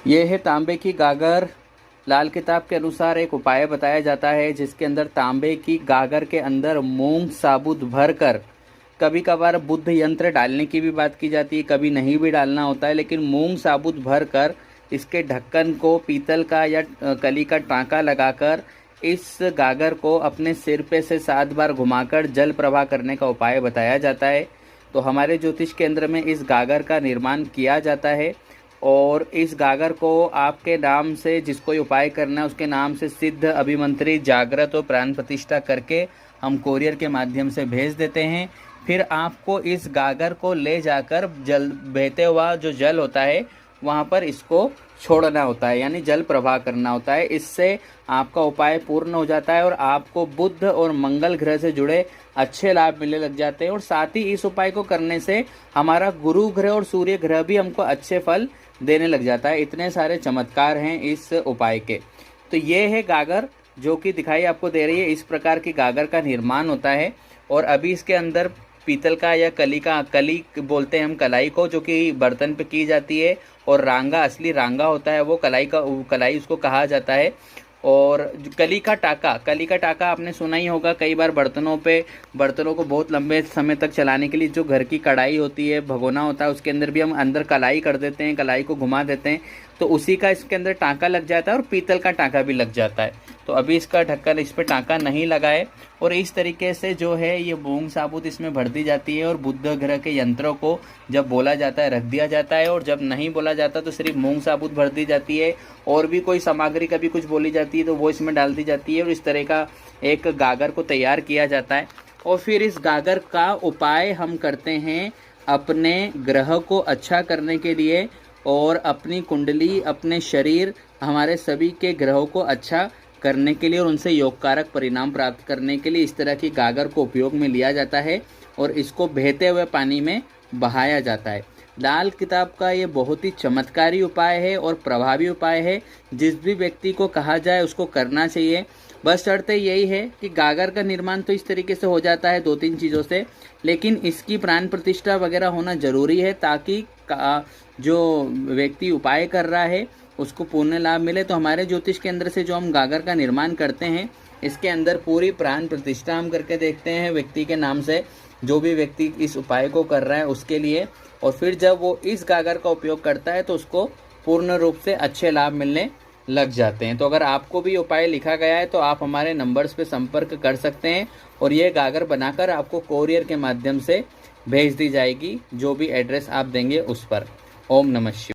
ये है तांबे की गागर। लाल किताब के अनुसार एक उपाय बताया जाता है जिसके अंदर तांबे की गागर के अंदर मूंग साबुत भरकर, कभी कभार बुद्ध यंत्र डालने की भी बात की जाती है, कभी नहीं भी डालना होता है, लेकिन मूंग साबुत भरकर इसके ढक्कन को पीतल का या कली का टांका लगाकर इस गागर को अपने सिर पे से 7 बार घुमाकर जल प्रवाह करने का उपाय बताया जाता है। तो हमारे ज्योतिष केंद्र में इस गागर का निर्माण किया जाता है और इस गागर को आपके नाम से, जिसको ये उपाय करना है उसके नाम से सिद्ध, अभिमंत्रित, जागृत और प्राण प्रतिष्ठा करके हम कोरियर के माध्यम से भेज देते हैं। फिर आपको इस गागर को ले जाकर जल बहते हुआ जो जल होता है वहाँ पर इसको छोड़ना होता है, यानी जल प्रवाह करना होता है। इससे आपका उपाय पूर्ण हो जाता है और आपको बुध और मंगल ग्रह से जुड़े अच्छे लाभ मिलने लग जाते हैं। और साथ ही इस उपाय को करने से हमारा गुरु ग्रह और सूर्य ग्रह भी हमको अच्छे फल देने लग जाता है। इतने सारे चमत्कार हैं इस उपाय के। तो ये है गागर जो कि दिखाई आपको दे रही है। इस प्रकार की गागर का निर्माण होता है और अभी इसके अंदर पीतल का या कली बोलते हैं हम कलाई को, जो कि बर्तन पे की जाती है, और रांगा, असली रांगा होता है वो कलाई उसको कहा जाता है। और कली का टाका आपने सुना ही होगा कई बार बर्तनों को बहुत लंबे समय तक चलाने के लिए जो घर की कढ़ाई होती है, भगोना होता है, उसके अंदर भी हम अंदर कलाई कर देते हैं, कलाई को घुमा देते हैं, तो उसी का इसके अंदर टांका लग जाता है और पीतल का टांका भी लग जाता है। तो अभी इसका ढक्कन, इस पर टांका नहीं लगा है और इस तरीके से जो है ये मूंग साबुत इसमें भर दी जाती है और बुध ग्रह के यंत्रों को जब बोला जाता है रख दिया जाता है, और जब नहीं बोला जाता तो सिर्फ मूंग साबुत भर दी जाती है। और भी कोई सामग्री कभी कुछ बोली जाती है तो वो इसमें डाल दी जाती है और इस तरह का एक गागर को तैयार किया जाता है। और फिर इस गागर का उपाय हम करते हैं अपने ग्रह को अच्छा करने के लिए और अपनी कुंडली, अपने शरीर, हमारे सभी के ग्रहों को अच्छा करने के लिए और उनसे योगकारक परिणाम प्राप्त करने के लिए इस तरह की गागर को उपयोग में लिया जाता है और इसको बहते हुए पानी में बहाया जाता है। लाल किताब का ये बहुत ही चमत्कारी उपाय है और प्रभावी उपाय है। जिस भी व्यक्ति को कहा जाए उसको करना चाहिए। बस शर्त यही है कि गागर का निर्माण तो इस तरीके से हो जाता है 2-3 चीज़ों से, लेकिन इसकी प्राण प्रतिष्ठा वगैरह होना जरूरी है ताकि जो व्यक्ति उपाय कर रहा है उसको पूर्ण लाभ मिले। तो हमारे ज्योतिष केंद्र से जो हम गागर का निर्माण करते हैं इसके अंदर पूरी प्राण प्रतिष्ठा हम करके देखते हैं व्यक्ति के नाम से, जो भी व्यक्ति इस उपाय को कर रहा है उसके लिए। और फिर जब वो इस गागर का उपयोग करता है तो उसको पूर्ण रूप से अच्छे लाभ मिलने लग जाते हैं। तो अगर आपको भी उपाय लिखा गया है तो आप हमारे नंबर्स पे संपर्क कर सकते हैं और ये गागर बनाकर आपको कोरियर के माध्यम से भेज दी जाएगी, जो भी एड्रेस आप देंगे उस पर। ओम नमः शिवाय।